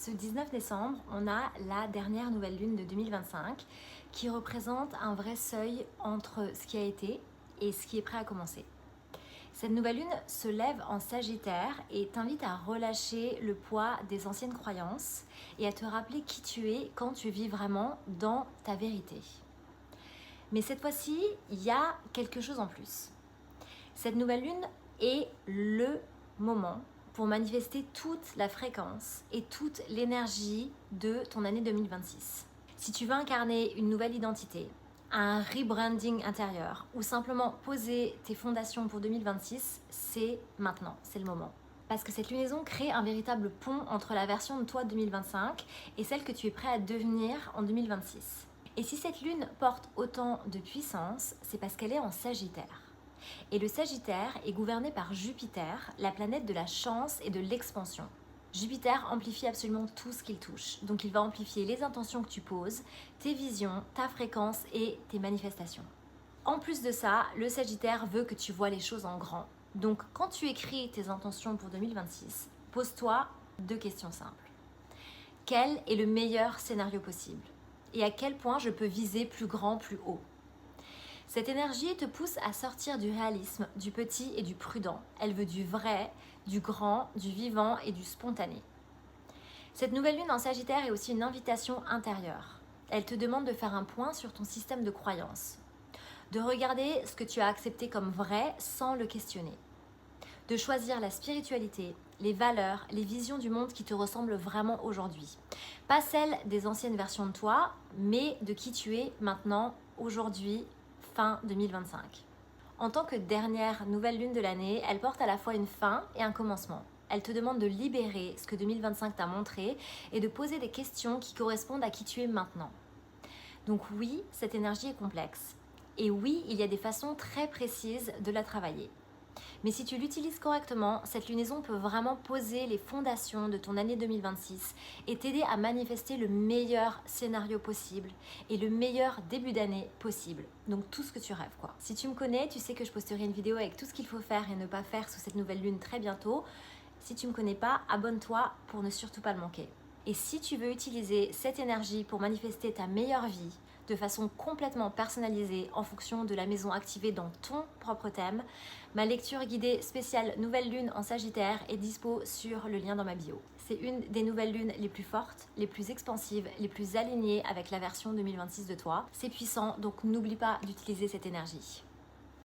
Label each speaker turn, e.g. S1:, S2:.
S1: Ce 19 décembre, on a la dernière nouvelle lune de 2025 qui représente un vrai seuil entre ce qui a été et ce qui est prêt à commencer. Cette nouvelle lune se lève en Sagittaire et t'invite à relâcher le poids des anciennes croyances et à te rappeler qui tu es quand tu vis vraiment dans ta vérité. Mais cette fois-ci, il y a quelque chose en plus. Cette nouvelle lune est le moment pour manifester toute la fréquence et toute l'énergie de ton année 2026. Si tu veux incarner une nouvelle identité, un rebranding intérieur ou simplement poser tes fondations pour 2026, c'est maintenant, c'est le moment. Parce que cette lunaison crée un véritable pont entre la version de toi de 2025 et celle que tu es prêt à devenir en 2026. Et si cette lune porte autant de puissance, c'est parce qu'elle est en Sagittaire. Et le Sagittaire est gouverné par Jupiter, la planète de la chance et de l'expansion. Jupiter amplifie absolument tout ce qu'il touche, donc il va amplifier les intentions que tu poses, tes visions, ta fréquence et tes manifestations. En plus de ça, le Sagittaire veut que tu vois les choses en grand. Donc quand tu écris tes intentions pour 2026, pose-toi 2 questions simples. Quel est le meilleur scénario possible? Et à quel point je peux viser plus grand, plus haut? Cette énergie te pousse à sortir du réalisme, du petit et du prudent. Elle veut du vrai, du grand, du vivant et du spontané. Cette nouvelle lune en Sagittaire est aussi une invitation intérieure. Elle te demande de faire un point sur ton système de croyances, de regarder ce que tu as accepté comme vrai sans le questionner, de choisir la spiritualité, les valeurs, les visions du monde qui te ressemblent vraiment aujourd'hui. Pas celles des anciennes versions de toi, mais de qui tu es maintenant, aujourd'hui, fin 2025. En tant que dernière nouvelle lune de l'année, elle porte à la fois une fin et un commencement. Elle te demande de libérer ce que 2025 t'a montré et de poser des questions qui correspondent à qui tu es maintenant. Donc oui, cette énergie est complexe. Et oui, il y a des façons très précises de la travailler. Mais si tu l'utilises correctement, cette lunaison peut vraiment poser les fondations de ton année 2026 et t'aider à manifester le meilleur scénario possible et le meilleur début d'année possible. Donc tout ce que tu rêves quoi. Si tu me connais, tu sais que je posterai une vidéo avec tout ce qu'il faut faire et ne pas faire sous cette nouvelle lune très bientôt. Si tu ne me connais pas, abonne-toi pour ne surtout pas le manquer. Et si tu veux utiliser cette énergie pour manifester ta meilleure vie de façon complètement personnalisée en fonction de la maison activée dans ton propre thème, ma lecture guidée spéciale Nouvelle Lune en Sagittaire est dispo sur le lien dans ma bio. C'est une des nouvelles lunes les plus fortes, les plus expansives, les plus alignées avec la version 2026 de toi. C'est puissant, donc n'oublie pas d'utiliser cette énergie.